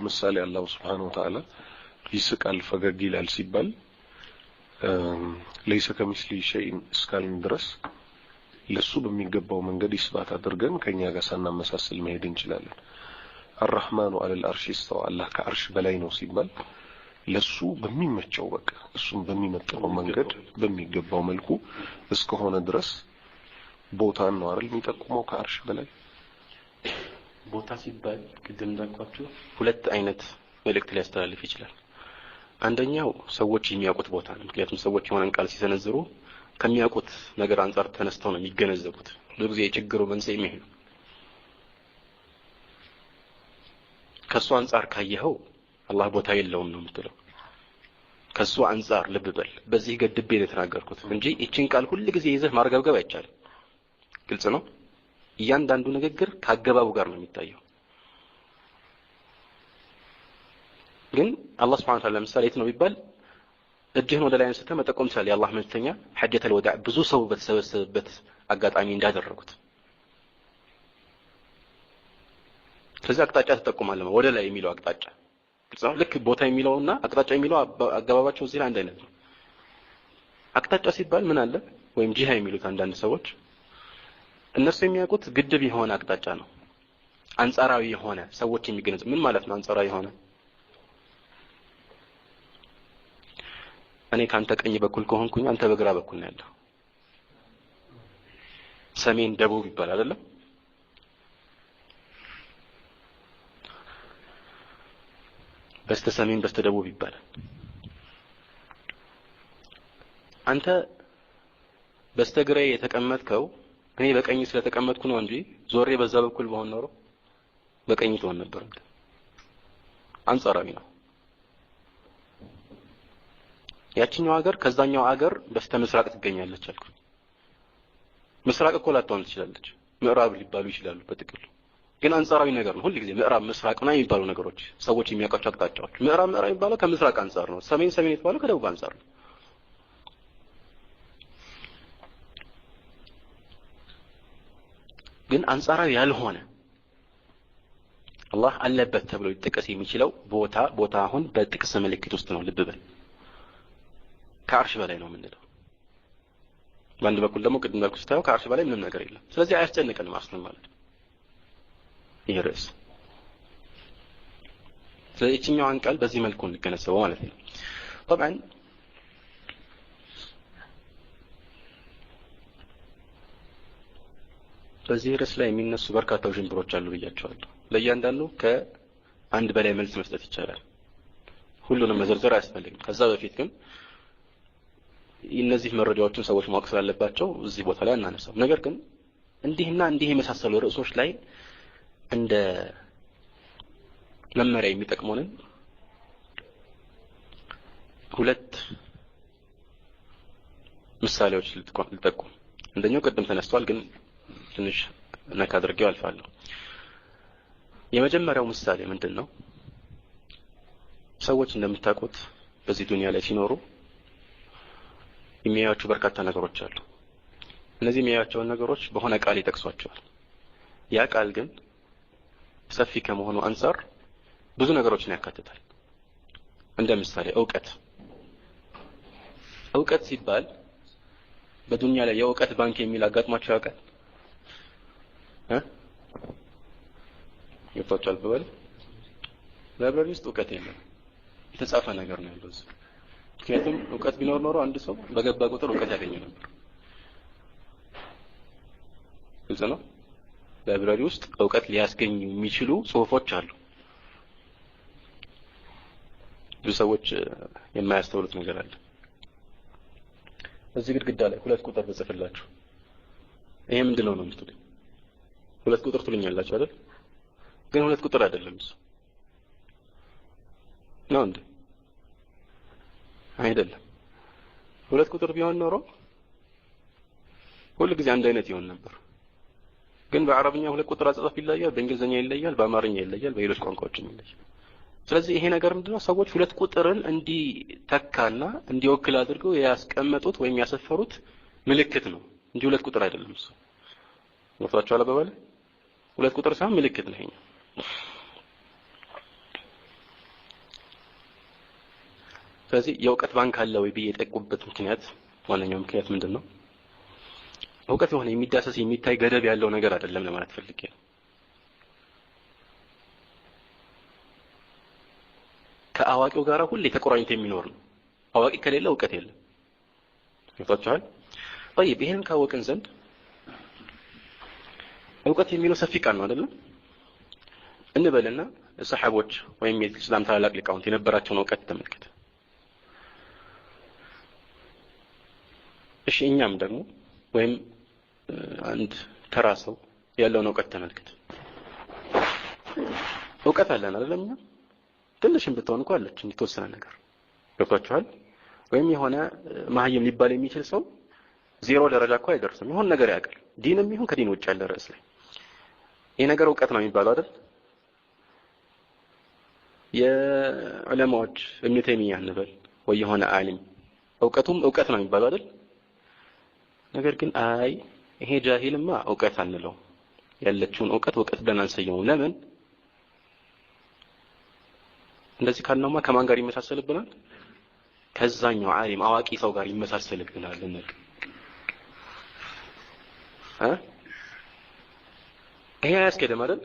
ምሳሌ አላህ Subhanahu Wa Ta'ala ይስቃል ፈገግ ይላል ሲባል ليس كمثله شيء እስካልን ድረስ ለሱ በሚገባው መንገድ ይስባት አድርገን ከኛ ጋር ሳናመሳስል መሄድ እንችላለን። الرحمن على العرش استوى الله ከአርሽ በላይ ነው ሲባል ለሱ በሚመቸው በቃ እሱም በሚመጥነው መንገድ በሚገባው መልኩ እስከሆነ ድረስ ቦታን ነው አይደል የሚጠቁመው ከአርሽ በላይ ቦታ ሲባል ቅድም እንዳልኳችሁ ሁለት አይነት መልእክት ሊያስተላልፍ ይችላል። አንደኛው ሰዎች የሚያውቁት ቦታ ነው። ምክንያቱም ሰዎች የሆነን ቃል ሲሰነዝሩ ከሚያውቁት ነገር አንፃር ተነስተው ነው የሚገነዘቡት። ብዙ ጊዜ የችግሩ መንስኤ ይሄ ነው። ከሱ አንፃር ካየኸው አላህ ቦታ የለውም ነው የምትለው። ከሱ አንፃር ልብ በል። በዚህ ገድቤ ነው የተናገርኩት እንጂ እቺን ቃል ሁሉ ጊዜ ይዘህ ማርገብገብ አይቻልም። ግልጽ ነው። እያንዳንዱ ንግግር ካገባቡ ጋር ነው የሚታየው። ግን አላህ Subhanahu Wa Ta'ala ለምሳሌ የት ነው ቢባል እጅህን ወደ ላይ አንስተህ መጠቆም ትችላለህ። የአላህ መልእክተኛ ሐጀተል ወዳዕ ብዙ ሰው በተሰበሰበበት አጋጣሚ እንዳደረጉት ከዛ አቅጣጫ ተጠቁማለህ ወደ ላይ የሚለው አቅጣጫ ግልጽ ነው። ልክ ቦታ የሚለውና አቅጣጫ የሚለው አገባባቸው እዚህ አንድ አይነት ነው። አቅጣጫ ሲባል ምን አለ ወይም ጂሃ የሚሉት አንዳንድ ሰዎች እነሱ የሚያውቁት ግድብ የሆነ አቅጣጫ ነው። አንጻራዊ የሆነ ሰዎች የሚገነዘቡ ምን ማለት ነው? አንጻራዊ የሆነ እኔ ካንተ ቀኝ በኩል ከሆንኩኝ አንተ በግራ በኩል ነው ያለው። ሰሜን ደቡብ ይባላል አይደለም? በስተ ሰሜን በስተ ደቡብ ይባላል። አንተ በስተግራዬ የተቀመጥከው እኔ በቀኝ ስለተቀመጥኩ ነው እንጂ ዞሬ በዛ በኩል በሆን ኖሮ በቀኝ ትሆን ነበር። አንጻራዊ ነው። ያቺኛው ሀገር ከዛኛው ሀገር በስተ ምስራቅ ትገኛለች አልኩ። ምስራቅ እኮ ላትሆን ትችላለች። ምዕራብ ሊባሉ ይችላሉ በጥቅሉ። ግን አንጻራዊ ነገር ነው። ሁሉ ጊዜ ምዕራብ ምስራቅ ነው የሚባሉ ነገሮች ሰዎች የሚያውቃቸው አቅጣጫዎች። ምዕራብ የሚባለው ከምስራቅ አንጻር ነው። ሰሜን የሚባለው ከደቡብ አንጻር ነው። ግን አንጻራዊ ያልሆነ አላህ አለበት ተብሎ ይጠቀስ የሚችለው ቦታ አሁን በጥቅስ ምልክት ውስጥ ነው። ልብ በል። ከአርሽ በላይ ነው የምንለው። በአንድ በኩል ደግሞ ቅድም እንዳልኩት ስታየው ከአርሽ በላይ ምንም ነገር የለም። ስለዚህ አያስጨንቀንም ማለት ነው ይሄ ርዕስ። ስለዚህ እቺኛዋን ቃል በዚህ መልኩ እንገነዘበው ማለት ነው። طبعا በዚህ ርዕስ ላይ የሚነሱ በርካታ ጅምብሮች አሉ ብያቸዋለሁ። ለእያንዳንዱ ከአንድ በላይ መልስ መስጠት ይቻላል። ሁሉንም መዘርዘር አያስፈልግም። ከዛ በፊት ግን እነዚህ መረጃዎችን ሰዎች ማወቅ ስላለባቸው እዚህ ቦታ ላይ እናነሳው። ነገር ግን እንዲህና እንዲህ የመሳሰሉ ርዕሶች ላይ እንደ መመሪያ የሚጠቅሙንን ሁለት ምሳሌዎች ልጠቁም። አንደኛው ቅድም ተነስቷል ግን ትንሽ ነካ አድርጌው አልፋለሁ። የመጀመሪያው ምሳሌ ምንድነው? ሰዎች እንደምታውቁት በዚህ ዱንያ ላይ ሲኖሩ የሚያዩዋቸው በርካታ ነገሮች አሉ። እነዚህ የሚያዩዋቸው ነገሮች በሆነ ቃል ይጠቅሷቸዋል። ያ ቃል ግን ሰፊ ከመሆኑ አንፃር ብዙ ነገሮችን ያካትታል። እንደ ምሳሌ ዕውቀት ሲባል በዱንያ ላይ የዕውቀት ባንክ የሚል አጋጥሟቸው ያውቃል? ይፈቷል በበል ላይብራሪ ውስጥ ዕውቀት የለም። የተጻፈ ነገር ነው ያለው። ምክንያቱም ዕውቀት ቢኖር ኖሮ አንድ ሰው በገባ ቁጥር ዕውቀት ያገኘ ነበር። ግልጽ ነው። ላይብራሪ ውስጥ ዕውቀት ሊያስገኙ የሚችሉ ጽሁፎች አሉ። ብዙ ሰዎች የማያስተውሉት ነገር አለ። እዚህ ግድግዳ ላይ 2 ቁጥር ተጽፈላችሁ ይሄ ምንድነው ነው የምትሉኝ? 2 ቁጥር ትሉኛላችሁ አይደል? ግን 2 ቁጥር አይደለም እሱ ነው እንዴ? አይደለም። 2 ቁጥር ቢሆን ኖሮ ሁሉ ጊዜ አንድ አይነት ይሆን ነበር። ግን በአረብኛ 2 ቁጥር አጻጻፍ ይለያል፣ በእንግሊዘኛ ይለያል፣ በአማርኛ ይለያል፣ በሌሎች ቋንቋዎችም ይለያል። ስለዚህ ይሄ ነገር ምንድነው? ሰዎች 2 ቁጥርን እንዲተካና እንዲወክል አድርገው ያስቀመጡት ወይም ያሰፈሩት ምልክት ነው እንጂ 2 ቁጥር አይደለም እሱ። ወጣቻው አለበበለ 2 ቁጥር ሳይሆን ምልክት ነው ይሄኛው። ስለዚህ የእውቀት ባንክ አለ ወይ ብዬ የጠየቁበት ምክንያት ዋነኛው ምክንያት ምንድነው? እውቀት የሆነ የሚዳሰስ የሚታይ ገደብ ያለው ነገር አይደለም ለማለት ፈልጌ ነው። ከአዋቂው ጋር ሁሌ ተቆራኝቶ የሚኖር ነው። አዋቂ ከሌለ እውቀት የለም። ይፈቷል። طيب ይሄን ካወቅን ዘንድ እውቀት የሚለው ሰፊ ቃል ነው አይደለም? እንበልና ሰሃቦች ወይም የእስላም ታላላቅ ሊቃውንት የነበራቸውን እውቀት ተመልከት። እሺ እኛም ደግሞ ወይም አንድ ተራ ሰው ያለውን እውቀት ተመልከት። እውቀት አለን አይደለም? እኛ ትንሽም ብትሆን እንኳን አለች እንድትወሰነ ነገር ገብቷችኋል? ወይም የሆነ ማህየም ሊባል የሚችል ሰው ዜሮ ደረጃ እኮ አይደርስም። ይሁን ነገር ያውቃል። ዲንም ይሁን ከዲን ውጭ ያለ ርዕስ ላይ ይሄ ነገር እውቀት ነው የሚባለው አይደል? የዑለማዎች እብኑ ተይሚያ እንበል ወይ የሆነ ዓሊም እውቀቱም እውቀት ነው የሚባለው አይደል? ነገር ግን አይ ይሄ ጃሂልማ እውቀት አንለው ያለችውን እውቀት ብለን አንሰየው። ለምን? እንደዚህ ካልነውማ ከማን ጋር ይመሳሰልብናል? ከዛኛው ዓሊም አዋቂ ሰው ጋር ይመሳሰልብናል እንል ይሄ አያስኬድም አይደል?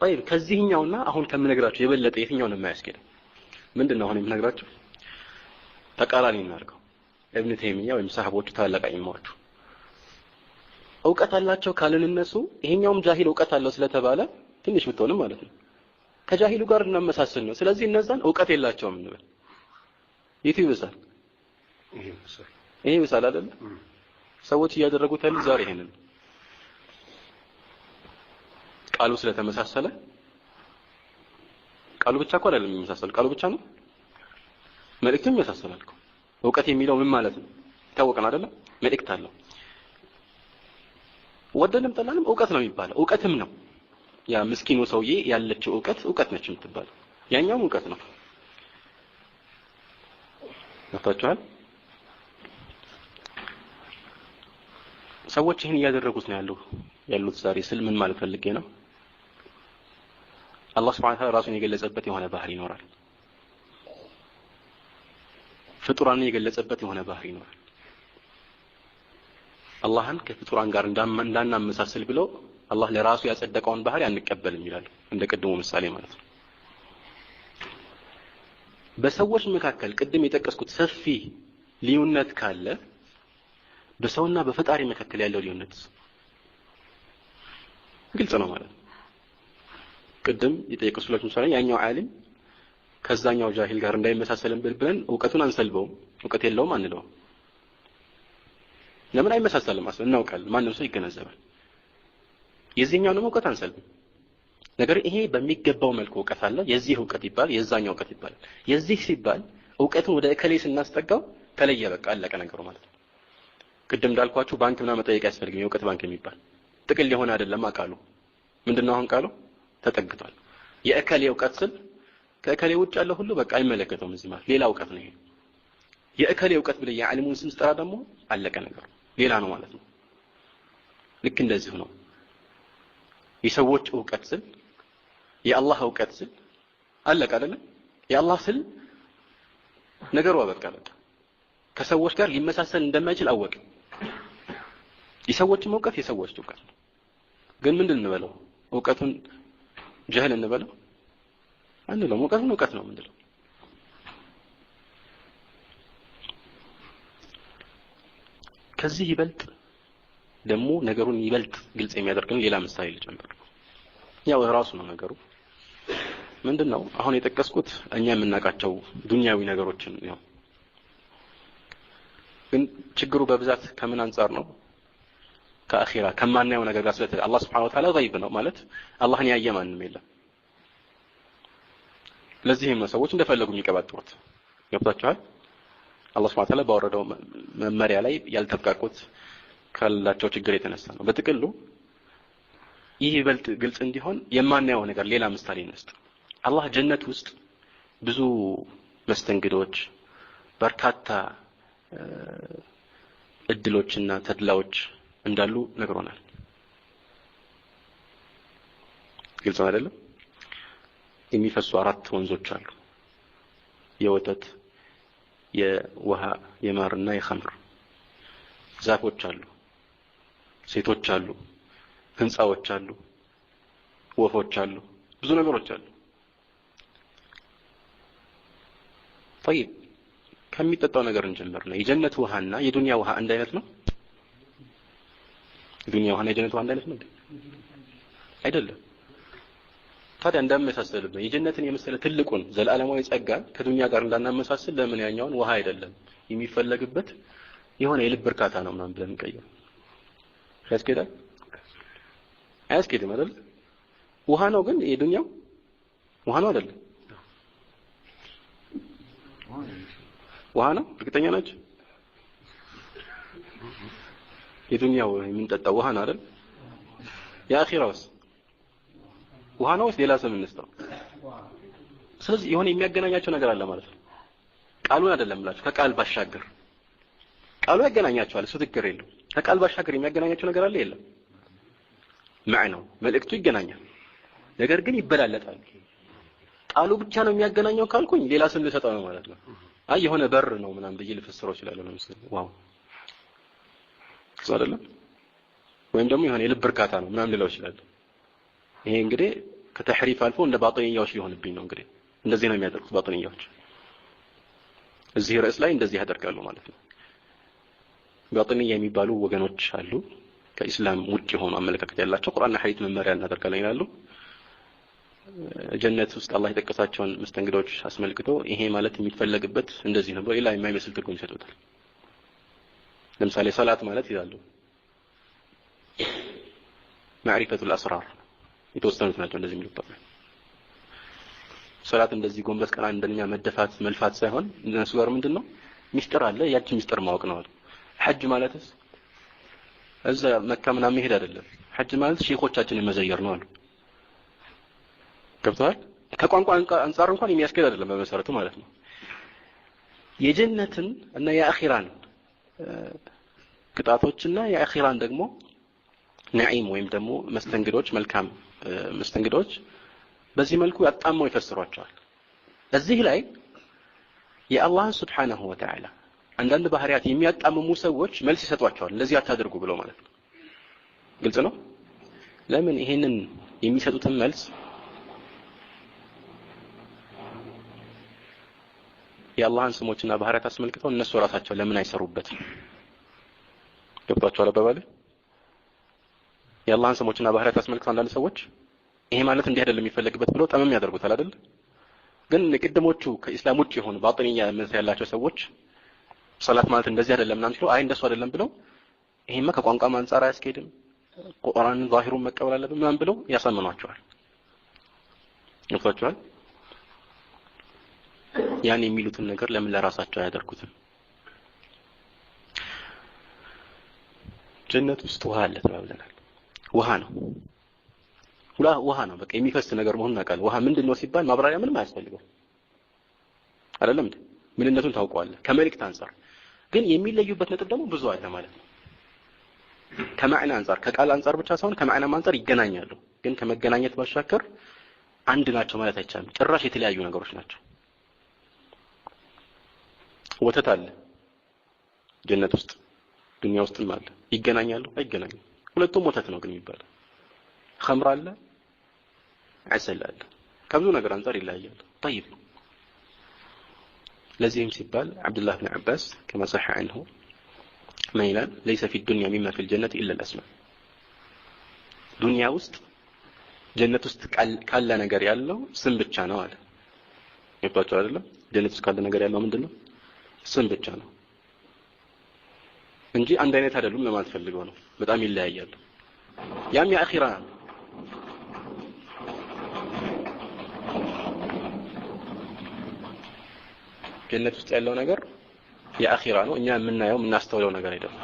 طيب ከዚህኛውና አሁን ከምነግራችሁ የበለጠ የትኛው ነው የማያስኬደው? ምንድነው አሁን የምነግራችሁ? ተቃራኒ እናድርገው። እብኑ ተይሚያ ወይም ሰሃቦቹ ታላላቅ ኢማሞቹ እውቀት አላቸው ካልን እነሱ ይሄኛውም ጃሂል እውቀት አለው ስለተባለ ትንሽ ብትሆንም ማለት ነው ከጃሂሉ ጋር እናመሳስል ነው። ስለዚህ እነዛን እውቀት የላቸውም እንበል። የቱ ይብሳል? ይሄ ይብሳል አይደል? ሰዎች እያደረጉት ያሉ ዛሬ ይሄንን ቃሉ ስለተመሳሰለ ቃሉ ብቻ እኮ አይደለም የሚመሳሰል ቃሉ ብቻ ነው መልእክቱም ይመሳሰላል እኮ። እውቀት የሚለው ምን ማለት ነው ይታወቃል አይደል? መልእክት አለው። ወደንም ጠላንም እውቀት ነው የሚባለው። እውቀትም ነው ያ ምስኪኑ ሰውዬ ያለችው እውቀት ነች የምትባለው። ያኛው እውቀት ነው። ታውቃላችሁ? ሰዎች ይሄን እያደረጉት ነው ያሉት ዛሬ ስል ምን ማለት ፈልጌ ነው? አላህ Subhanahu Wa Ta'ala ራሱን የገለጸበት የሆነ ባህሪ ይኖራል። ፍጡራንን የገለጸበት የሆነ ባህሪ ይኖራል። አላህን ከፍጡራን ጋር እንዳናመሳስል ብለው አላህ ለራሱ ያጸደቀውን ባህሪ አንቀበልም ይላል። እንደ ቀድሞ ምሳሌ ማለት ነው። በሰዎች መካከል ቅድም የጠቀስኩት ሰፊ ልዩነት ካለ በሰውና በፈጣሪ መካከል ያለው ልዩነት ግልጽ ነው ማለት ነው። ቅድም የጠየቁት ምሳሌ ያኛው ዓሊም ከዛኛው ጃሂል ጋር እንዳይመሳሰልን ብለን እውቀቱን አንሰልበውም። እውቀት የለውም አንለውም። ለምን አይመሳሰልም? አስለን እናውቃለን። ማንም ሰው ይገነዘባል። የዚህኛውንም እውቀት አንሰልብም። ነገር ይሄ በሚገባው መልኩ እውቀት አለ። የዚህ እውቀት ይባል የዛኛው እውቀት ይባል። የዚህ ሲባል እውቀቱን ወደ እከሌ ስናስጠጋው ተለየ፣ በቃ አለቀ ነገሩ ማለት ነው። ቅድም እንዳልኳችሁ ባንክ ምናምን መጠየቅ ያስፈልግም። የእውቀት ባንክ የሚባል ጥቅል የሆነ አይደለም። አቃሉ ምንድነው? አሁን ቃሉ ተጠግቷል። የእከሌ እውቀት ስል ከእከሌ ውጭ ያለው ሁሉ በቃ አይመለከተውም። እዚህ ማለት ሌላ እውቀት ነው። ይሄ የእከሌ እውቀት ብለ የዓሊሙን ስም ስጠራ ደግሞ አለቀ ነገሩ ሌላ ነው ማለት ነው። ልክ እንደዚህ ነው። የሰዎች እውቀት ስል የአላህ እውቀት ስል አለቀ አይደለም? የአላህ ስል ነገሩ አበቃ በቃ። ከሰዎች ጋር ሊመሳሰል እንደማይችል አወቀ። የሰዎችም እውቀት የሰዎች እውቀት ነው። ግን ምንድን እንበለው? እውቀቱን ጀህል እንበለው አንልም። እውቀቱን እውቀት ነው ምንድነው? ከዚህ ይበልጥ ደግሞ ነገሩን ይበልጥ ግልጽ የሚያደርግን ሌላ ምሳሌ ልጨምር። ያው ራሱ ነው ነገሩ። ምንድነው? አሁን የጠቀስኩት እኛ የምናውቃቸው ዱንያዊ ነገሮችን ነው። ግን ችግሩ በብዛት ከምን አንፃር ነው? ከአኺራ ከማናየው ነገር ጋር ስለተ አላህ Subhanahu Wa Ta'ala غيب ነው ማለት አላህን ያየ ማንም የለም። ለዚህም ነው ሰዎች እንደፈለጉ የሚቀባጥሩት። ገብታችኋል? አላህ Subhanahu Wa Ta'ala ባወረደው መመሪያ ላይ ያልተብቃቁት ካላቸው ችግር የተነሳ ነው። በጥቅሉ ይህ ይበልጥ ግልጽ እንዲሆን የማናየው ነገር ሌላ ምሳሌ እንስጥ። አላህ ጀነት ውስጥ ብዙ መስተንግዶች በርካታ እድሎችና ተድላዎች እንዳሉ ነግሮናል። ግልጽ አይደለም? የሚፈሱ 4 ወንዞች አሉ። የወተት፣ የውሃ የማርና የኸምር ዛፎች አሉ ሴቶች አሉ ህንጻዎች አሉ ወፎች አሉ ብዙ ነገሮች አሉ طيب ከሚጠጣው ነገር እንጀምር ነው የጀነት ውሃና የዱንያ ውሃ አንድ አይነት ነው የዱንያ ውሃና የጀነት ውሃ አንድ አይነት ነው አይደለም ታዲያ እንዳመሳሰልብን የጀነትን የመሰለ ትልቁን ዘላለማዊ ጸጋ ከዱንያ ጋር እንዳናመሳስል ለምን ያኛውን ውሃ አይደለም የሚፈለግበት የሆነ የልብ እርካታ ነው ምናምን ብለን እንቀየው ያስኬዳል አያስኬድም አይደል ውሃ ነው ግን የዱንያው ውሃ ነው አይደል ውሃ ነው እርግጠኛ ናችሁ የዱንያው የምንጠጣው ውሃ ነው አይደል የአኺራውስ ውሃ ነው ወይስ ሌላ ስም እንስጠው ስለዚህ የሆነ የሚያገናኛቸው ነገር አለ ማለት ነው ቃሉን አይደለም ብላችሁ ከቃል ባሻገር ቃሉ ያገናኛቸዋል እሱ ትክክል የለው ከቃል ባሻገር የሚያገናኛቸው ነገር አለ የለም ማዕናው መልእክቱ ይገናኛል ነገር ግን ይበላለጣል ቃሉ ብቻ ነው የሚያገናኘው ካልኩኝ ሌላ ስም ልሰጠው ነው ማለት ነው አይ የሆነ በር ነው ምናምን ብዬ ልፈስረው ይችላል ለምሳሌ ዋው አይደለም ወይም ደግሞ የሆነ የልብ እርካታ ነው ምናምን ልለው ይችላል ይሄ እንግዲህ ከተሕሪፍ አልፎ እንደ ባጥንያዎች ሊሆንብኝ ነው እንግዲህ እንደዚህ ነው የሚያደርጉት ባጥንያዎች እዚህ ርዕስ ላይ እንደዚህ ያደርጋሉ ማለት ነው ባጥንያ የሚባሉ ወገኖች አሉ ከኢስላም ውጭ ሆኖ አመለካከት ያላቸው ቁርአንና ሐዲስ መመሪያ እናደርጋለን ይላሉ ጀነት ውስጥ አላህ የጠቀሳቸውን መስተንግዶች አስመልክቶ ይሄ ማለት የሚፈለግበት እንደዚህ ነው ሌላ የማይመስል ትርጉም ይሰጡታል ለምሳሌ ሰላት ማለት ይላሉ ማዕሪፈቱል አስራር የተወሰኑት ናቸው እንደዚህ የሚሉት ሰላት እንደዚህ ጎንበስ ቀና እንደኛ መደፋት መልፋት ሳይሆን እነሱ ጋር ምንድነው ሚስጥር አለ ያቺ ሚስጥር ማወቅ ነው ሐጅ ማለትስ እዛ መካ ምናምን መሄድ አይደለም ሐጅ ማለት ሼኾቻችንን መዘየር ነው አሉ ገብቷል ከቋንቋ አንፃር እንኳን የሚያስኬድ አይደለም በመሰረቱ ማለት ነው የጀነትን እና የአኺራን ቅጣቶችና የአኺራን ደግሞ ነዒም ወይም ደግሞ መስተንግዶች መልካም መስተንግዶች በዚህ መልኩ ያጣመው ይፈስሯቸዋል እዚህ ላይ የአላህ Subhanahu Wa Ta'ala አንዳንድ ባህሪያት የሚያጣምሙ ሰዎች መልስ ይሰጧቸዋል እንደዚህ አታድርጉ ብለው ማለት ነው ግልጽ ነው ለምን ይሄንን የሚሰጡትን መልስ የአላህን ስሞችና ባህሪያት አስመልክተው እነሱ ራሳቸው ለምን አይሰሩበትም ገብቷቸዋል አባባል የአላህን ስሞችና ባህሪያት አስመልክተው አንዳንድ ሰዎች ይሄ ማለት እንዲህ አይደለም የሚፈልግበት ብለው ጠመም ያደርጉታል አይደል ግን ለቅድሞቹ ከኢስላም ውጭ የሆኑ ባጥንያ እምነት ያላቸው ሰዎች ሰላት ማለት እንደዚህ አይደለም ምናምን ሲሉ አይ እንደሱ አይደለም ብለው ይሄማ ከቋንቋ አንፃር አያስኬድም ቁርአንን ዛሂሩን መቀበል አለብን ምናምን ብለው ያሳምኗቸዋል ገብቷቸዋል ያን የሚሉትን ነገር ለምን ለራሳቸው አያደርጉትም ጀነት ውስጥ ውሃ አለ ተባብለናል ውሃ ነው ውሃ ነው በቃ የሚፈስ ነገር መሆኑን አውቃለሁ ውሃ ምንድነው ሲባል ማብራሪያ ምንም አያስፈልገው አይደለም እንዴ ምንነቱን ታውቀዋለህ ከመልእክት አንፃር ግን የሚለዩበት ነጥብ ደግሞ ብዙ አለ ማለት ነው ከማዕና አንፃር ከቃል አንፃር ብቻ ሳይሆን ከማዕና አንፃር ይገናኛሉ ግን ከመገናኘት ባሻገር አንድ ናቸው ማለት አይቻልም ጭራሽ የተለያዩ ነገሮች ናቸው ወተት አለ ጀነት ውስጥ ዱንያ ውስጥም አለ ይገናኛሉ አይገናኙም ሁለቱም ወተት ነው ግን ይባላል ኸምር አለ عسل አለ ከብዙ ነገር አንፃር ይለያያሉ طيب لازم ሲባል عبد الله بن عباس كما صح عنه ما يلان ليس في الدنيا مما في الجنة إلا الأسماء ዱንያ ውስጥ ጀነት ውስጥ ካለ ነገር ያለው ስም ብቻ ነው አለ ይባላል አይደለም ጀነት ውስጥ ካለ ነገር ያለው ምንድነው ስም ብቻ ነው እንጂ አንድ አይነት አይደሉም ለማለት ፈልገው ነው በጣም ይለያያሉ ያም የአኺራ ጀነት ውስጥ ያለው ነገር የአኺራ ነው እኛ የምናየው የምናስተውለው ነገር አይደለም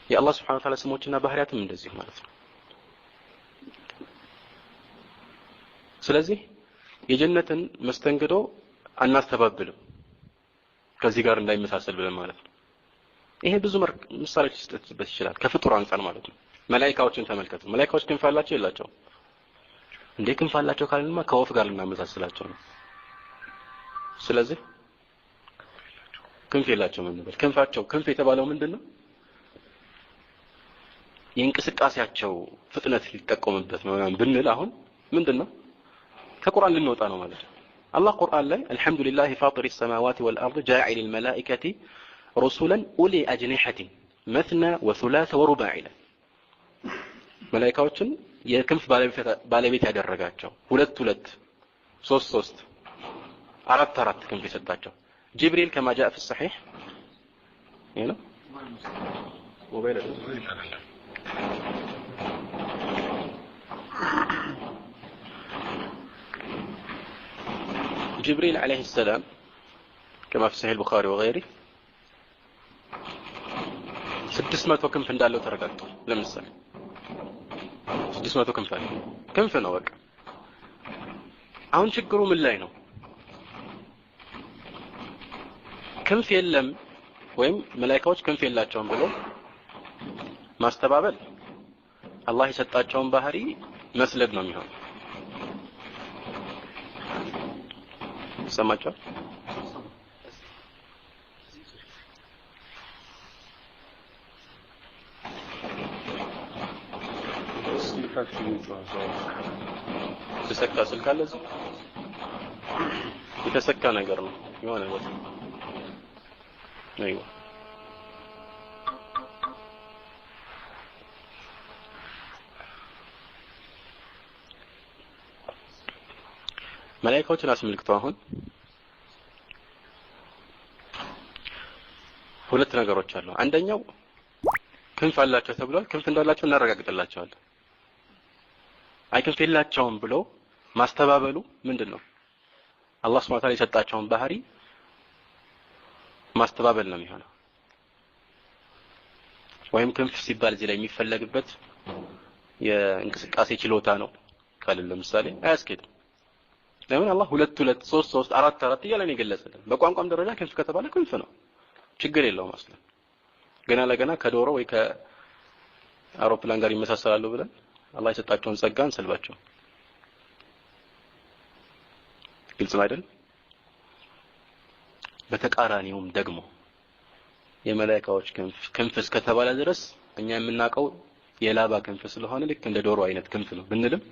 የአላህ Subhanahu Wa Ta'ala ስሞችና ባህሪያትም እንደዚህ ማለት ነው ስለዚህ የጀነትን መስተንግዶ አናስተባብልም ከዚህ ጋር እንዳይመሳሰል ብለን ማለት ነው ይሄ ብዙ ምሳሌዎች ይስተትበት ይችላል ከፍጡር አንፃር ማለት ነው መላእክቶችን ተመልከቱ መላእክቶች ክንፍ አላቸው የላቸው እንዴ ክንፍ አላቸው ካልንማ ከወፍ ጋር ልናመሳስላቸው ነው ስለዚህ ክንፍ የላቸው ምን ነበር ክንፍ የተባለው ምንድነው የእንቅስቃሴያቸው ፍጥነት ሊጠቆምበት ነው ብንል አሁን ምንድነው ከቁርአን ልንወጣ ነው ማለት ነው አላህ ቁርአን ላይ አልহামዱሊላሂ ፋጢሪ السماوات والارض جاعل الملائكه رسلا اولي اجنحه مثنى وثلاث ورباع መላእክቶችን የክንፍ ባለቤት ያደረጋቸው ሁለት ሶስት አራት ክንፍ የሰጣቸው ጅብሪል كما جاء في الصحيح هنا موبايل جبريل عليه السلام كما في صحيح البخاري وغيره 600 ክንፍ እንዳለው ተረጋግጧል ለምሳሌ 600 ክንፍ ነው በቃ አሁን ችግሩ ምን ላይ ነው ክንፍ የለም ወይም መላእክቶች ክንፍ የላቸውም ብሎ ማስተባበል አላህ የሰጣቸውን ባህሪ መስለድ ነው የሚሆነው ሰማቸው ተሰካ ስልካለዚ የተሰካ ነገር ነው የሆነ ነገር አይዋ መላእክቶችን አስመልክቶ አሁን ሁለት ነገሮች አሉ አንደኛው ክንፍ አላቸው ተብሏል ክንፍ እንዳላቸው እናረጋግጥላቸዋለን አይ ክንፍ የላቸውም ብሎ ማስተባበሉ ምንድነው አላህ Subhanahu Wa Ta'ala የሰጣቸውን ባህሪ ማስተባበል ነው የሚሆነው ወይም ክንፍ ሲባል እዚህ ላይ የሚፈለግበት የእንቅስቃሴ ችሎታ ነው ካለ ለምሳሌ አያስኬድም ለምን አላህ 2 3 4 እያለ ነው የገለጸልን በቋንቋም ደረጃ ክንፍ ከተባለ ክንፍ ነው ችግር የለውም አስለን ገና ለገና ከዶሮ ወይ ከአውሮፕላን ጋር ይመሳሰላሉ ብለን አላህ የሰጣቸውን ጸጋ እንሰልባቸው ግልጽ አይደል በተቃራኒውም ደግሞ የመላእክቶች ክንፍ እስከተባለ ድረስ እኛ የምናውቀው የላባ ክንፍ ስለሆነ ልክ እንደ ዶሮ አይነት ክንፍ ነው ብንልም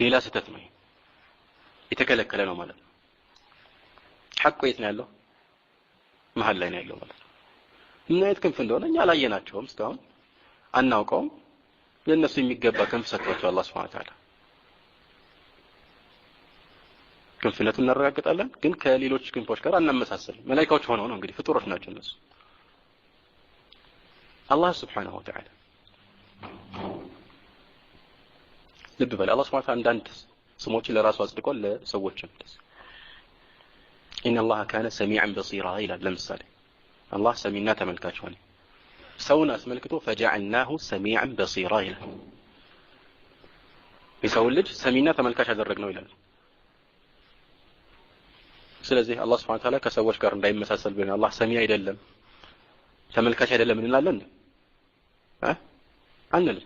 ሌላ ስህተት ነው የተከለከለ ነው ማለት ነው ሐቁ የት ነው ያለው መሃል ላይ ነው ያለው ማለት ነው ምን አይነት ክንፍ እንደሆነ እኛ አላየናቸውም እስካሁን አናውቀውም ለነሱ የሚገባ ክንፍ ሰጥቷቸው አላህ Subhanahu Wa Ta'ala ክንፍነቱን እናረጋግጣለን ግን ከሌሎች ክንፎች ጋር አናመሳሰል መላእክቶች ሆነው ነው እንግዲህ ፍጡሮች ናቸው እነሱ አላህ Subhanahu Wa Ta'ala ልብ በል አላህ Subhanahu Wa Ta'ala አንዳንድ ስሞችን ለራሱ አጽድቋል ለሰዎችም إن الله كان سميعا بصيرا إلى ለምሳሌ አላህ ሰሚና ተመልካች ሆነ ሰውን አስመልክቶ فجعلناه سميعا بصيرا إلى የሰው ልጅ ሰሚና ተመልካች አደረግነው ይላል ስለዚህ አላህ Subhanahu Wa Ta'ala ከሰዎች ጋር እንዳይመሳሰል ብለን አላህ ሰሚ አይደለም ተመልካች አይደለም እንላለን አንል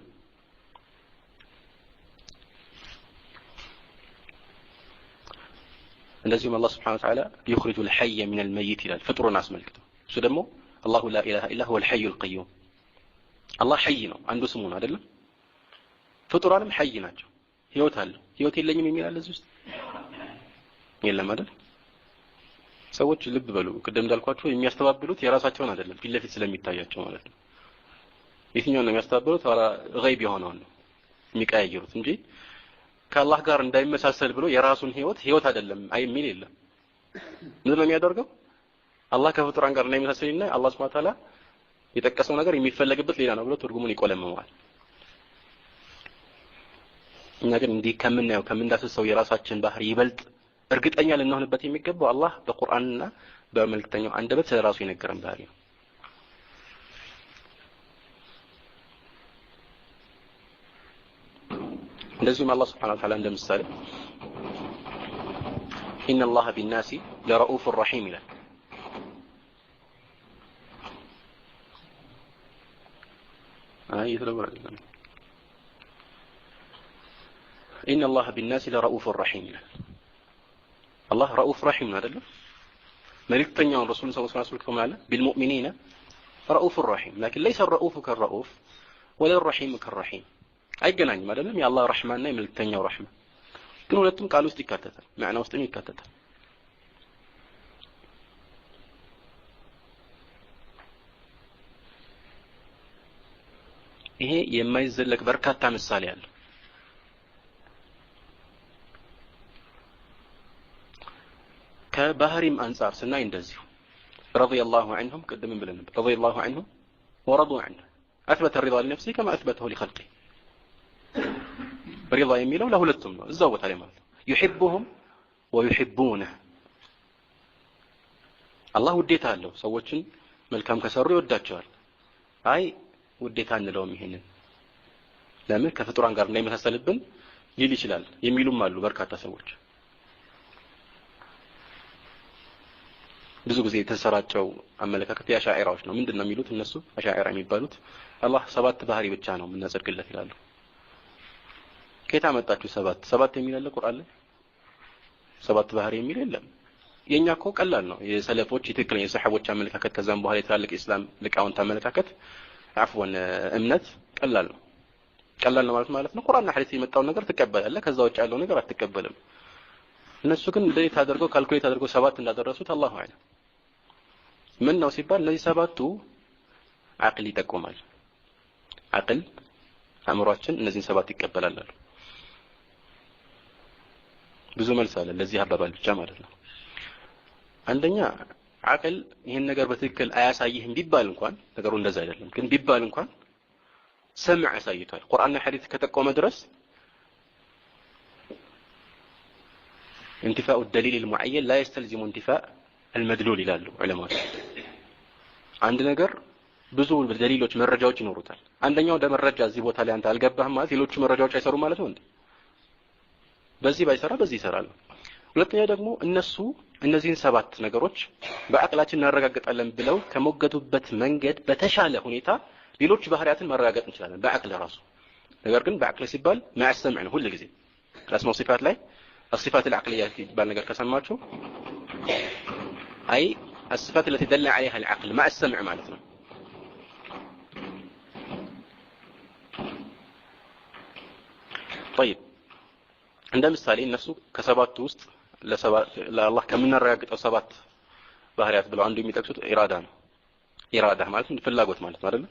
እንደዚሁም አላህ Subhanahu Wa Ta'ala يخرج الحي من الميت ይላል ፍጡሩን አስመልክቶ እሱ ደግሞ الله لا اله الا هو الحي القيوم الله حي ነው አንዱ ስሙ ነው አይደለም ፍጡራንም حي ናቸው ህይወት አለው ህይወት የለኝም የሚል አለ እዚህ ውስጥ የለም አይደል ሰዎች ልብ በሉ ቅድም እንዳልኳችሁ የሚያስተባብሉት የራሳቸውን አይደለም ፊት ለፊት ስለሚታያቸው ማለት ነው የትኛውን ነው የሚያስተባብሉት غيب የሆነው ነው የሚቀያየሩት እንጂ ከአላህ ጋር እንዳይመሳሰል ብሎ የራሱን ህይወት አይደለም የሚል የለም ምንድነው የሚያደርገው አላህ ከፍጡራን ጋር እንዳይመሳሰልና አላህ Subhanahu Wa Ta'ala የጠቀሰው ነገር የሚፈለግበት ሌላ ነው ብሎ ትርጉሙን ይቆለመዋል እኛ ግን እንዲህ ከምናየው ከምንዳስሰው የራሳችን ባህሪ ይበልጥ እርግጠኛ ልንሆንበት የሚገባው አላህ በቁርአንና በመልእክተኛው አንደበት ስለራሱ የነገረን ባህሪ ነው እንደዚሁም አላህ Subhanahu Wa Ta'ala እንደምሳሌ إن الله بالناس لرؤوف رحيم ይላል የተለወረ إن الله بالناس لرؤوف رحيم الله رؤوف رحيم አይደለም መልእክተኛው ረሱል ሰለላሁ ዐለይሂ ወሰለም ማለት بالمؤمنين رؤوف رحيم لكن ليس الرؤوف كالرؤوف ولا الرحيم كالرحيم አይገናኝም አይደለም የአላህ ረህማና የመልእክተኛው ረህማ ግን ሁለቱም ቃል ውስጥ ይካተታል ማዕና ውስጥም ይካተታል ይሄ የማይዘለቅ በርካታ ምሳሌ አለ ከባህሪም አንፃር ስናይ እንደዚሁ رضي الله عنهم قدم ብለን رضي الله عنهم ورضوا عنه اثبت الرضا لنفسه كما اثبته لخلقه رضا የሚለው ለሁለቱም ነው እዛው ቦታ ላይ ማለት يحبهم ويحبونه አላህ ውዴታ አለው ሰዎችን መልካም ከሰሩ ይወዳቸዋል አይ ውዴታ እንለውም ይሄንን ለምን ከፍጡራን ጋር እንዳይመሳሰልብን ሊል ይችላል የሚሉም አሉ በርካታ ሰዎች ብዙ ጊዜ የተሰራጨው አመለካከት የአሻዒራዎች ነው ምንድነው የሚሉት እነሱ አሻዒራ የሚባሉት አላህ ሰባት ባህሪ ብቻ ነው የምናጸድቅለት ይላሉ ከየት አመጣችሁ ሰባት የሚል አለ ቁርአን ላይ ሰባት ባህሪ የሚል የለም የኛ እኮ ቀላል ነው የሰለፎች የትክክለኛ የሰሐቦች አመለካከት ከዛም በኋላ የታላቅ እስላም ሊቃውንት አመለካከት አፍወን እምነት ቀላል ነው ማለት ነው ቁርአንና ሐዲስ የመጣው ነገር ትቀበላለህ ከዛ ውጭ ያለው ነገር አትቀበልም እነሱ ግን እንዴት አድርገው ካልኩሌት አድርገው ሰባት እንዳደረሱት አላሁ አዕለም ምን ነው ሲባል እነዚህ ሰባቱ አቅል ይጠቁማል አቅል አእምሮአችን እነዚህን ሰባት ይቀበላል ብዙ መልስ አለ ለዚህ አባባል ብቻ ማለት ነው አንደኛ አቅል ይሄን ነገር በትክክል አያሳይህም ቢባል እንኳን ነገሩ እንደዛ አይደለም ግን ቢባል እንኳን ሰምዕ አሳይቷል ቁርአንና ሐዲስ ከተቆመ ድረስ انتفاء الدليل المعين لا يستلزم انتفاء المدلول ይላሉ ዑለማዎች አንድ ነገር ብዙ ደሊሎች መረጃዎች ይኖሩታል አንደኛው ደመረጃ እዚህ ቦታ ላይ አንተ አልገባህም ማለት ሌሎች መረጃዎች አይሰሩም ማለት ነው እንዴ በዚህ ባይሰራ በዚህ ይሰራል ሁለተኛ ደግሞ እነሱ እነዚህን ሰባት ነገሮች በአቅላችን እናረጋግጣለን ብለው ከሞገቱበት መንገድ በተሻለ ሁኔታ ሌሎች ባህሪያትን ማረጋገጥ እንችላለን በአቅል ራሱ ነገር ግን በአቅል ሲባል ማዕሰምዕ ነው ሁሉ ጊዜ ለስሙ ሲፋት ላይ الصفات العقلية يبان ነገር ከሰማችሁ أي الصفات التي دل عليها العقل مع السمع معناتها طيب عندما مثال نفسه كسبات ውስጥ ለአላህ ከምናረጋግጠው ሰባት ባህሪያት ብለው አንዱ የሚጠቅሱት ኢራዳ ማለት ፍላጎት ማለት ነው አይደል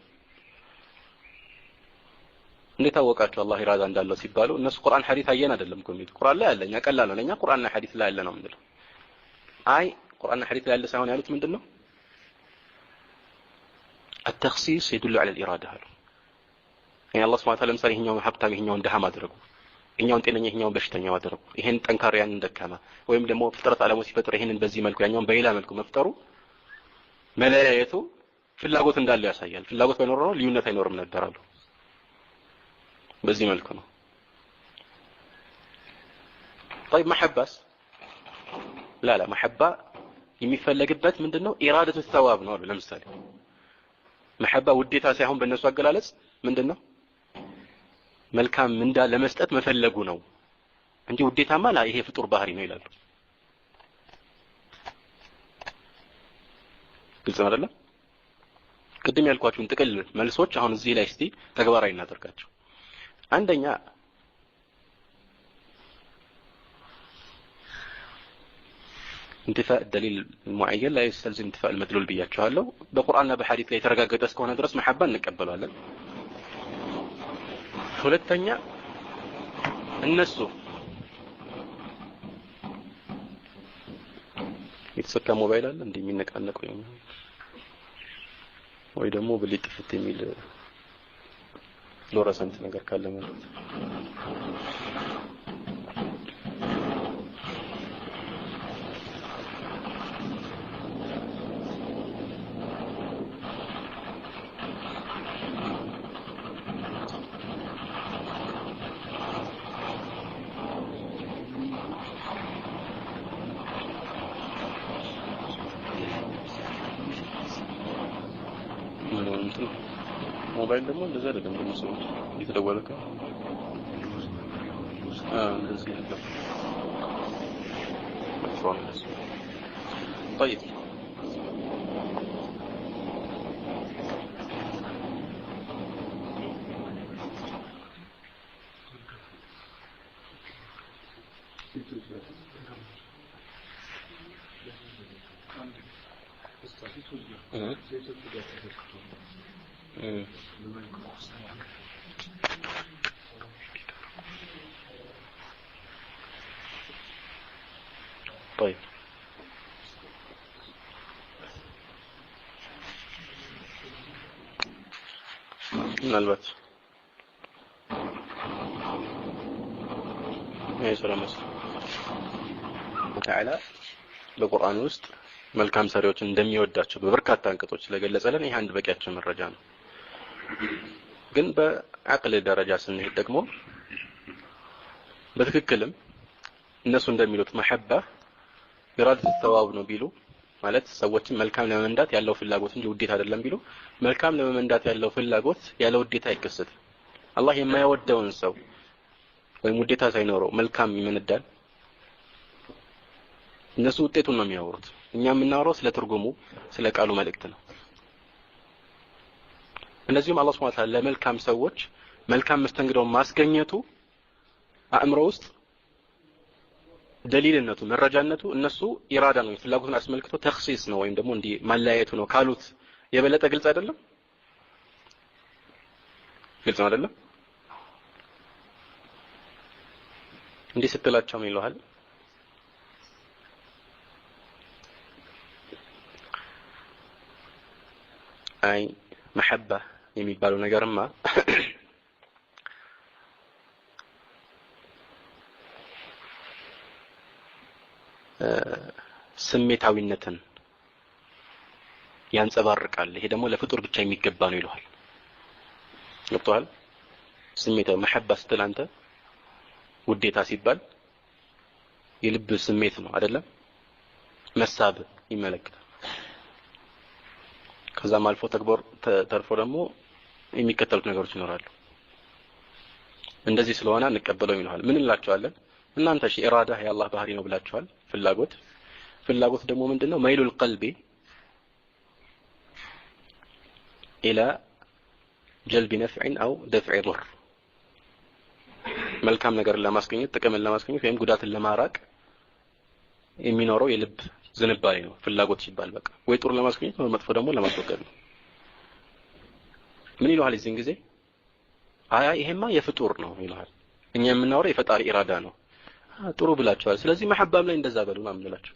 እንዴት አወቃችሁ አላህ ኢራዳ እንዳለው ሲባሉ እነሱ ቁርአን ሐዲስ አየን አይደለም ኮሚት ቁርአን ላይ አለኛ ቀላል ነው ለኛ ቁርአንና ሐዲስ ላይ አለ ነው ምንድነው አይ ቁርአንና ሐዲስ ላይ አለ ሳይሆን ያሉት ምንድነው التخصيص يدل على الإرادة يعني الله سبحانه وتعالى مثلا ይሄኛው ሀብታም ይሄኛው ደሃ ማድረጉ ይሄኛው ጤነኛ ይሄኛው በሽተኛ ማድረጉ ይሄን ጠንካራ ያን ደካማ ወይም ደግሞ ፍጥረት ዓለሙ ሲፈጥር ይሄንን በዚህ መልኩ ያኛውን በሌላ መልኩ መፍጠሩ መለያየቱ ፍላጎት እንዳለው ያሳያል ፍላጎት ባይኖር ነው ልዩነት አይኖርም ነበር አሉ በዚህ መልኩ ነው طيب محبس لا محبة የሚፈለግበት ምንድነው ኢራደቱ الثواب ነው ለምሳሌ محبة ውዴታ ሳይሆን በእነሱ አገላለጽ ምንድነው መልካም ምንዳ ለመስጠት መፈለጉ ነው እንጂ ውዴታማ ላ ይሄ ፍጡር ባህሪ ነው ይላሉ ግልጽ ነው አይደል ቅድም ያልኳችሁን ጥቅል መልሶች አሁን እዚህ ላይ እስቲ ተግባራዊ እናደርጋቸው አንደኛ انتفاء الدليل المعين لا يستلزم انتفاء المدلول بياچዋለሁ በቁርአንና በሐዲስ ላይ የተረጋገጠ እስከሆነ ድረስ መሐባ እንቀበላለን ሁለተኛ እነሱ የተሰካ ሞባይል አለ እንደሚነቃነቅ ወይ ደግሞ በሊጥፍት የሚል ፍሎረሰንት ነገር ካለ ማለት ሞባይል ደግሞ እንደዛ አይደለም እንደምሰው እየተደወለከ እንደዚህ ነው طيب طيب ምናልባት ሰላም ተዓላ በቁርአን ውስጥ መልካም ሰሪዎችን እንደሚወዳቸው በበርካታ አንቀጾች ስለገለጸልን ይሄ አንድ በቂያችን መረጃ ነው። ግን በአቅል ደረጃ ስንሄድ ደግሞ በትክክልም እነሱ እንደሚሉት መሐባ ኢራዳ ተዋብ ነው ቢሉ ማለት ሰዎችን መልካም ለመመንዳት ያለው ፍላጎት እንጂ ውዴታ አይደለም ቢሉ መልካም ለመመንዳት ያለው ፍላጎት ያለ ውዴታ አይከሰትም። አላህ የማይወደውን ሰው ወይም ውዴታ ሳይኖረው መልካም ይመነዳል? እነሱ ውጤቱን ነው የሚያወሩት። እኛ የምናወራው ስለ ትርጉሙ ስለ ቃሉ መልእክት ነው። እንደዚሁም አላህ Subhanahu Wa Ta'ala ለመልካም ሰዎች መልካም መስተንግዶ ማስገኘቱ አእምሮ ውስጥ ደሊልነቱ መረጃነቱ እነሱ ኢራዳ ነው ፍላጎትን አስመልክቶ ተኽሲስ ነው ወይም ደግሞ እንዲ ማላየቱ ነው ካሉት የበለጠ ግልጽ አይደለም? ግልጽ ነው አይደለም? እንዴ ስትላቸው ምን ይለዋል? አይ መሐባ የሚባለው ነገርማ ስሜታዊነትን ያንጸባርቃል። ይሄ ደግሞ ለፍጡር ብቻ የሚገባ ነው ይለዋል። ገብቶሃል? ስሜታዊ መሐባ ስትል አንተ ውዴታ ሲባል የልብ ስሜት ነው አይደለም? መሳብ ይመለከታል። ከዛም አልፎ ተርፎ ደግሞ የሚከተሉት ነገሮች ይኖራሉ። እንደዚህ ስለሆነ እንቀበለው ይለዋል። ምን እንላቸዋለን? እናንተ ኢራዳ የአላህ ባህሪ ነው ብላችኋል። ፍላጎት ደግሞ ምንድነው? መይሉል ቀልቢ ኢላ ጀልብ ነፍዕ አው ደፍዕ ضر መልካም ነገርን ለማስገኘት ጥቅምን ለማስገኘት ወይም ጉዳትን ለማራቅ የሚኖረው የልብ ዝንባሌ ነው ፍላጎት ሲባል። በቃ ወይ ጥሩ ለማስገኘት ወይ መጥፎ ደግሞ ለማስወገድ ነው። ምን ይለዋል እዚህን ጊዜ? አያ ይሄማ የፍጡር ነው ይለዋል። እኛ የምናወራው የፈጣሪ ኢራዳ ነው። ጥሩ ብላችኋል። ስለዚህ መሐባም ላይ እንደዛ በሉና ምንላችሁ?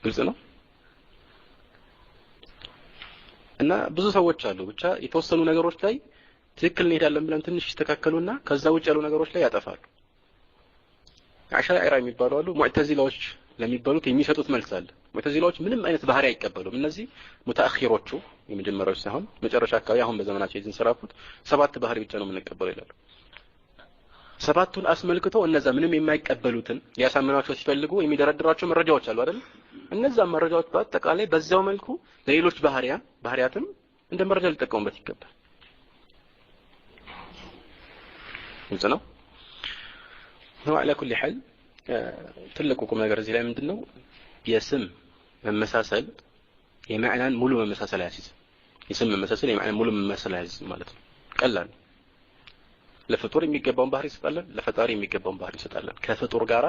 ግልጽ ነው። እና ብዙ ሰዎች አሉ ብቻ የተወሰኑ ነገሮች ላይ ትክክል እንሄዳለን ብለን ትንሽ ይስተካከሉና ከዛ ውጭ ያሉ ነገሮች ላይ ያጠፋሉ። አሻዒራ የሚባሉ አሉ። ሙዕተዚላዎች ለሚባሉት የሚሰጡት መልስ አለ። ሙዕተዚላዎች ምንም አይነት ባህሪ አይቀበሉም። እነዚህ ሙተአኺሮቹ የመጀመሪያው ሳይሆን መጨረሻ አካባቢ አሁን በዘመናቸው የተንሰራፉት 7 ባህሪ ብቻ ነው የምንቀበለው ይላሉ። 7ቱን አስመልክቶ እነዛ ምንም የማይቀበሉትን ሊያሳምኗቸው ሲፈልጉ የሚደረድሯቸው መረጃዎች አሉ አይደል? እነዛ መረጃዎች በአጠቃላይ በዛው መልኩ ለሌሎች ባህሪያትም እንደ መረጃ ሊጠቀሙበት ይገባል። ግልጽ ነው። ነው على كل حال ትልቁ ቁም ነገር እዚህ ላይ ምንድነው? የስም መመሳሰል የማዕናን ሙሉ መመሳሰል ያሲዝ። የስም መመሳሰል የማዕናን ሙሉ መመሳሰል ያሲዝ ማለት ነው። ቀላል ለፍጡር የሚገባውን ባህሪ ይሰጣለን፣ ለፈጣሪ የሚገባውን ባህሪ ይሰጣለን። ከፍጡር ጋራ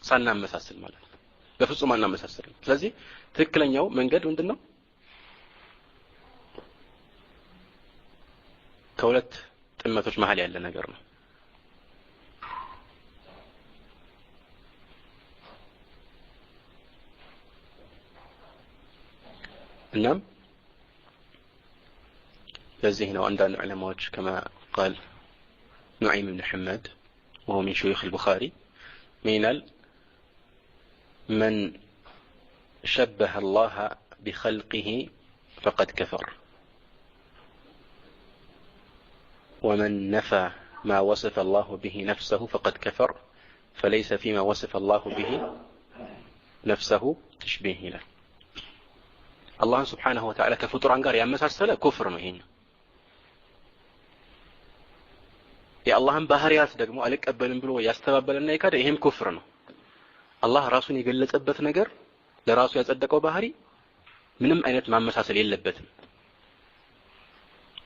ሳናመሳሰል ማለት ነው። በፍጹም አናመሳሰልም። ስለዚህ ትክክለኛው መንገድ ምንድነው? ከሁለት ጥመቶች መሃል ያለ ነገር ነው። እናም ለዚህ ነው አንዳንድ ዑለማዎች كما قال نعيم بن حماد وهو من شيوخ البخاري من شبه الله بخلقه فقد كفر ومن نفى ما وصف الله به نفسه فقد كفر فليس فيما وصف الله به نفسه تشبيه له الله سبحانه وتعالى كفطران ጋር ያመሳሰለ ኩፍር ነው። ይሄን የአላህን ባህሪያት ደግሞ አልቀበልም ብሎ ያስተባበለና የካደ ይሄም ኩፍር ነው። አላህ ራሱን የገለጸበት ነገር ለራሱ ያጸደቀው ባህሪ ምንም አይነት ማመሳሰል የለበትም።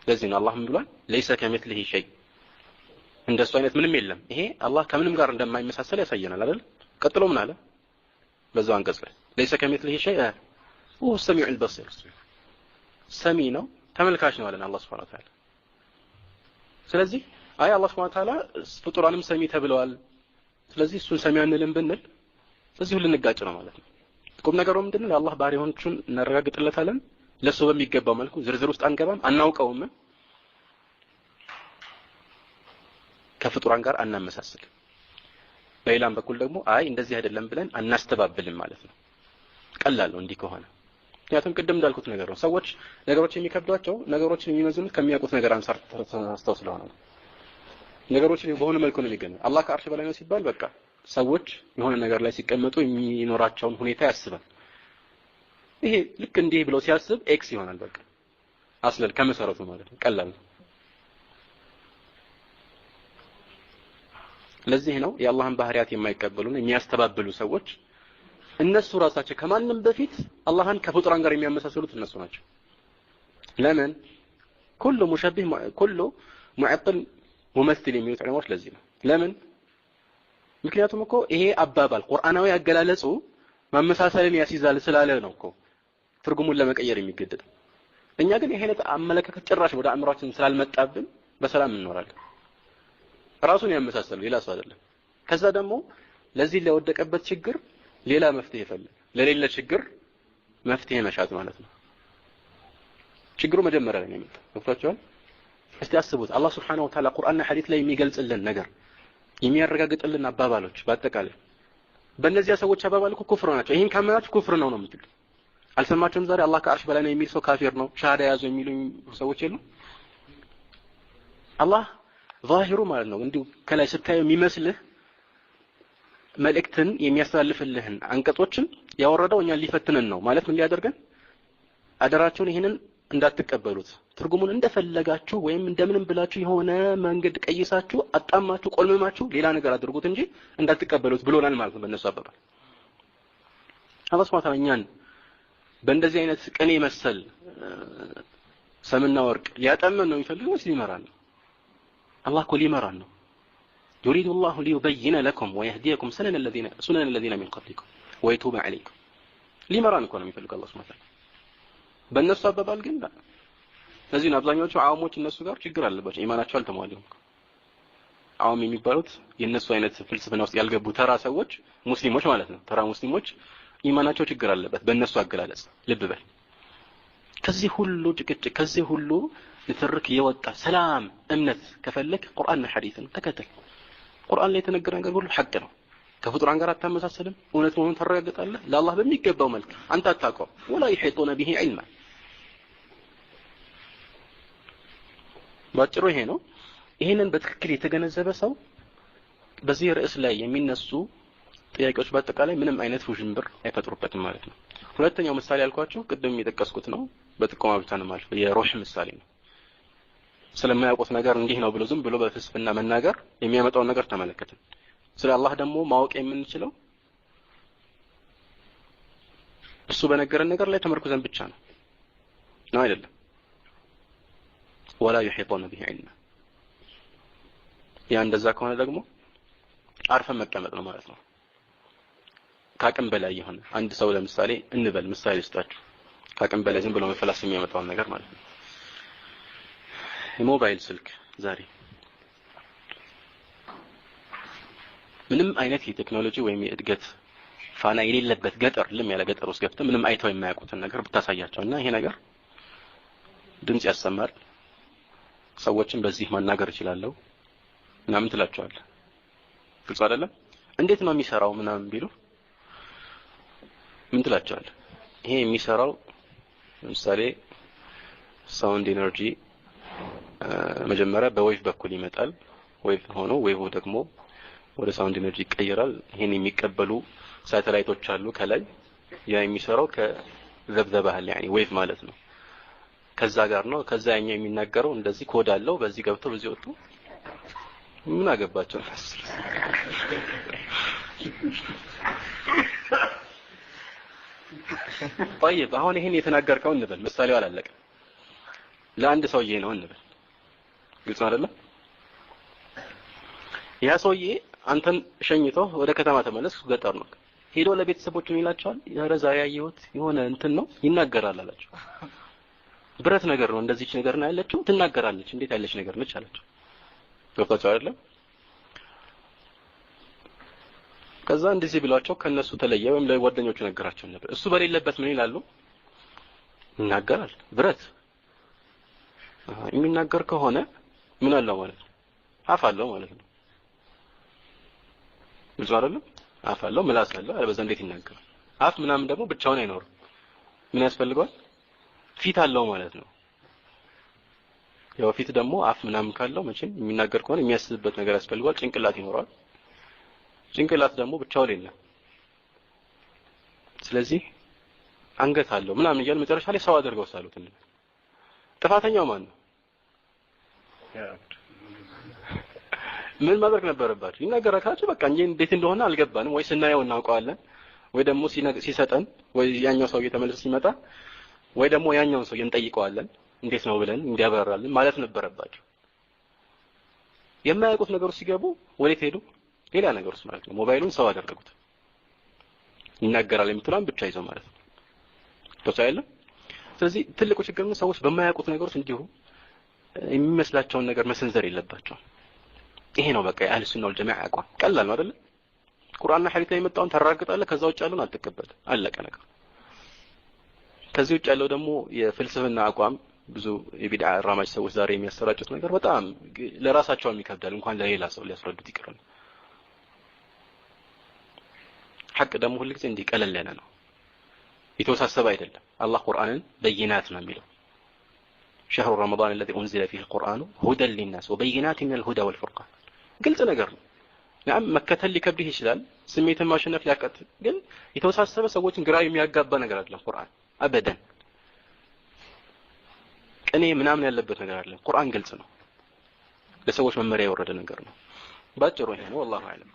ለዚህ ነው አላህም ብሏል ليس كمثله شيء እንደሱ አይነት ምንም የለም። ይሄ አላህ ከምንም ጋር እንደማይመሳሰል ያሳየናል አይደል? ቀጥሎ ምን አለ በዛው አንቀጽ ላይ ليس كمثله شيء هو السميع البصير ሰሚ ነው ተመልካች ነው አለን አላህ Subhanahu Wa Ta'ala። ስለዚህ አላህ Subhanahu Wa Ta'ala ፍጡራንም ሰሚ ተብለዋል። ስለዚህ እሱን ሰሚ አንልም ብንል እዚሁ ልንጋጭ ነው ማለት ነው። ቁም ነገሩ ምንድነው? የአላህ ባህሪዎችን እናረጋግጥለታለን። ለሱ በሚገባው መልኩ ዝርዝር ውስጥ አንገባም፣ አናውቀውም፣ ከፍጡራን ጋር አናመሳስል። በሌላም በኩል ደግሞ እንደዚህ አይደለም ብለን አናስተባብልም ማለት ነው። ቀላል ነው እንዲህ ከሆነ። ምክንያቱም ቅድም እንዳልኩት ነገር ነው። ሰዎች ነገሮች የሚከብዷቸው ነገሮችን የሚመዝኑት ከሚያውቁት ነገር አንፃር ተስተው ስለሆነ ነው። ነገሮችን በሆነ መልኩ ነው የሚገኘው። አላህ ከአርሽ በላይ ነው ሲባል በቃ ሰዎች የሆነ ነገር ላይ ሲቀመጡ የሚኖራቸውን ሁኔታ ያስባል። ይሄ ልክ እንዲህ ብሎ ሲያስብ ኤክስ ይሆናል በቃ አስለል ከመሰረቱ ማለት ነው። ቀላል ነው። ለዚህ ነው የአላህን ባህሪያት የማይቀበሉና የሚያስተባብሉ ሰዎች እነሱ ራሳቸው ከማንም በፊት አላህን ከፍጡራን ጋር የሚያመሳስሉት እነሱ ናቸው። ለምን كل مشبه كل معطل ممثل የሚሉት ዑለማዎች ለዚህ ነው። ለምን ምክንያቱም እኮ ይሄ አባባል ቁርአናዊ አገላለጹ ማመሳሰልን ያስይዛል ስላለ ነው እኮ ትርጉሙን ለመቀየር የሚገደድ። እኛ ግን ይሄ አይነት አመለካከት ጭራሽ ወደ አእምሯችን ስላልመጣብን በሰላም እንኖራለን። ራሱን ያመሳሰል ሌላ ሰው አይደለም። ከዛ ደግሞ ለዚህ ለወደቀበት ችግር ሌላ መፍትሄ ይፈልግ፣ ለሌላ ችግር መፍትሄ መሻት ማለት ነው። ችግሩ መጀመሪያ ላይ ነው የሚመጣው። ወፍራችኋል። እስቲ አስቡት አላህ Subhanahu Wa Ta'ala ቁርአንና ሐዲስ ላይ የሚገልጽልን ነገር የሚያረጋግጥልን አባባሎች በአጠቃላይ በእነዚያ ሰዎች አባባል እኮ ኩፍር ናቸው። ይሄን ካመናችሁ ኩፍር ነው ነው የምትሉት። አልሰማችሁም? ዛሬ አላህ ከአርሽ በላይ ነው የሚል ሰው ካፊር ነው፣ ሻሃዳ ያዙ የሚሉ ሰዎች የሉ። አላህ ዛሂሩ ማለት ነው እንዲሁ ከላይ ስታየው የሚመስልህ መልእክትን የሚያስተላልፍልህን አንቀጾችን ያወረደው እኛን ሊፈትነን ነው ማለት ምን ሊያደርገን? አደራችሁን ይሄንን እንዳትቀበሉት ትርጉሙን እንደፈለጋችሁ ወይም እንደምንም ብላችሁ የሆነ መንገድ ቀይሳችሁ አጣማችሁ ቆልመማችሁ ሌላ ነገር አድርጉት እንጂ እንዳትቀበሉት ብሎናል ማለት ነው በእነሱ አባባል። አላህ Subhanahu Wa Ta'ala እኛን በእንደዚህ አይነት ቅኔ መሰል ሰምና ወርቅ ሊያጠመን ነው የሚፈልገው ወይስ ሊመራን ነው? አላህ እኮ ሊመራን ነው። يريد الله ليبين لكم ويهديكم سنن الذين من قبلكم ويتوب عليكم ሊመራን እኮ ነው የሚፈልገው አላህ Subhanahu Wa Ta'ala። በእነሱ አባባል ግን ለዚህ ነው አብዛኞቹ አዋሞች እነሱ ጋር ችግር አለባቸው። ኢማናቸው አልተሟላም። አዋም የሚባሉት የነሱ አይነት ፍልስፍና ውስጥ ያልገቡ ተራ ሰዎች ሙስሊሞች ማለት ነው። ተራ ሙስሊሞች ኢማናቸው ችግር አለበት በእነሱ አገላለጽ። ልብ በል። ከዚህ ሁሉ ጭቅጭቅ ከዚህ ሁሉ ንትርክ የወጣ ሰላም እምነት ከፈለክ ቁርአንና ሐዲስን ተከተል። ቁርአን ላይ የተነገረ ነገር ሁሉ ሐቅ ነው። ከፍጡራን ጋር አታመሳሰልም። እውነት መሆኑን ታረጋግጣለህ። ለአላህ በሚገባው መልክ አንተ አታውቀው ወላ ይحيطون به علما። ባጭሩ ይሄ ነው። ይሄንን በትክክል የተገነዘበ ሰው በዚህ ርዕስ ላይ የሚነሱ ጥያቄዎች በአጠቃላይ ምንም አይነት ውዥንብር አይፈጥሩበትም ማለት ነው። ሁለተኛው ምሳሌ ያልኳችሁ ቅድም የጠቀስኩት ነው። በጥቆማ ብቻ ነው ማለት የሩህ ምሳሌ ነው። ስለማያውቁት ነገር እንዲህ ነው ብሎ ዝም ብሎ በፍልስፍና መናገር የሚያመጣውን ነገር ተመለከትን። ስለ አላህ ደግሞ ማወቅ የምንችለው እሱ በነገረን ነገር ላይ ተመርኩዘን ብቻ ነው አይደለም። ولا يحيطون به علما። ያ እንደዛ ከሆነ ደግሞ አርፈን መቀመጥ ነው ማለት ነው። ካቅም በላይ የሆነ አንድ ሰው ለምሳሌ እንበል ምሳሌ ልስጣችሁ። ካቅም በላይ ዝም ብሎ መፈላሰፍ የሚያመጣውን ነገር ማለት ነው። የሞባይል ስልክ ዛሬ ምንም አይነት የቴክኖሎጂ ወይም የእድገት ፋና የሌለበት ገጠር ልም ያለ ገጠር ውስጥ ገብተህ ምንም አይተው የማያውቁትን ነገር ብታሳያቸውና ይሄ ነገር ድምጽ ያሰማል ሰዎችን በዚህ ማናገር ይችላልው ምናምን ትላቸዋለህ። ግልጽ አይደለም? እንዴት ነው የሚሰራው ምናምን ቢሉ ምን ትላቸዋለህ? ይሄ የሚሰራው ለምሳሌ ሳውንድ ኢነርጂ መጀመሪያ በዌቭ በኩል ይመጣል። ዌቭ ሆኖ ዌቭ ደግሞ ወደ ሳውንድ ኢነርጂ ይቀየራል። ይሄን የሚቀበሉ ሳተላይቶች አሉ ከላይ ያ የሚሰራው ከዘብዘባህ ያኒ ዌቭ ማለት ነው። ከዛ ጋር ነው ከዛ ያኛው የሚናገረው እንደዚህ ኮድ አለው በዚህ ገብቶ በዚህ ወጥቶ ምን አገባቸው? طيب አሁን ይሄን የተናገርከው እንበል ምሳሌው አላለቀም ለአንድ ሰውዬ ነው እንበል ግልጽ አይደለም ያ ሰውዬ አንተን ሸኝቶ ወደ ከተማ ተመለስ ገጠር ነው ሄዶ ለቤተሰቦቹ ይላቸዋል ያረዛ ያየሁት የሆነ እንትን ነው ይናገራል አላቸው ብረት ነገር ነው እንደዚህች ነገር ነው ያለችው ትናገራለች እንዴት ያለች ነገር ነች አላቸው ገብታችሁ አይደለም ከዛ እንደዚህ ብሏቸው ከነሱ ተለየ ወይም ለጓደኞቹ ነገራቸው ነበር እሱ በሌለበት ምን ይላሉ ይናገራል ብረት የሚናገር ከሆነ ምን አለው ማለት ነው አፍ አለው ማለት ነው ብዙ አይደለም አፍ አለው ምላስ አለው አለበዛ እንዴት ይናገራል አፍ ምናምን ደግሞ ብቻውን አይኖርም ምን ያስፈልገዋል ፊት አለው ማለት ነው ያው ፊት ደግሞ አፍ ምናምን ካለው መቼም የሚናገር ከሆነ የሚያስብበት ነገር ያስፈልገዋል ጭንቅላት ይኖራል ጭንቅላት ደግሞ ብቻውን የለም ስለዚህ አንገት አለው ምናምን ይያል መጨረሻ ላይ ሰው አድርገው ሳሉት ጥፋተኛው ማን ነው ምን ማድረግ ነበረባችሁ ይናገራካችሁ በቃ እንዴት እንደሆነ አልገባንም ወይ ስናየው እናውቀዋለን ወይ ደግሞ ሲሰጠን ወይ ያኛው ሰው እየተመለሰ ሲመጣ ወይ ደግሞ ያኛውን ሰው እንጠይቀዋለን እንዴት ነው ብለን እንዲያበራራልን ማለት ነበረባችሁ የማያውቁት ነገሮች ሲገቡ ወዴት ሄዱ ሌላ ነገሮች ማለት ነው ሞባይሉን ሰው አደረጉት ይናገራል የምትሏን ብቻ ይዘው ማለት ነው ተሳይለ ስለዚህ ትልቁ ችግር ነው ሰዎች በማያውቁት ነገሮች እንዲሁ የሚመስላቸውን ነገር መሰንዘር የለባቸው ይሄ ነው በቃ የአህሉ ሱና ወልጀማዓ አቋም ቀላል ነው አይደል ቁርአንና ሐዲስ ላይ የመጣውን ተራግጣለህ ከዛ ውጭ ያለውን አትቀበል አለቀ ነገር ከዚህ ውጭ ያለው ደግሞ የፍልስፍና አቋም ብዙ የቢድዓ ራማጅ ሰዎች ዛሬ የሚያሰራጩት ነገር በጣም ለራሳቸው የሚከብዳል እንኳን ለሌላ ሰው ሊያስረዱት ይቀርል ሐቅ ደግሞ ሁሉ ጊዜ እንዲህ ቀለል ያለ ነው የተወሳሰበ አይደለም አላህ ቁርአንን በይናት ነው የሚለው شهر رمضان الذي أنزل فيه القرآن هدى للناس وبينات من الهدى والفرقان قلت ነገር ነው نعم መከተል ሊከብድህ ይችላል ስሜትን ማሸነፍ ሊያቀት ግን የተወሳሰበ ሰዎችን ግራ የሚያጋባ ነገር አይደለም ቁርአን አበደን ቅኔ ምናምን ያለበት ነገር አይደለም ቁርአን ግልጽ ነው ለሰዎች መመሪያ የወረደ ነገር ነው ባጭሩ ይሄ ነው والله اعلم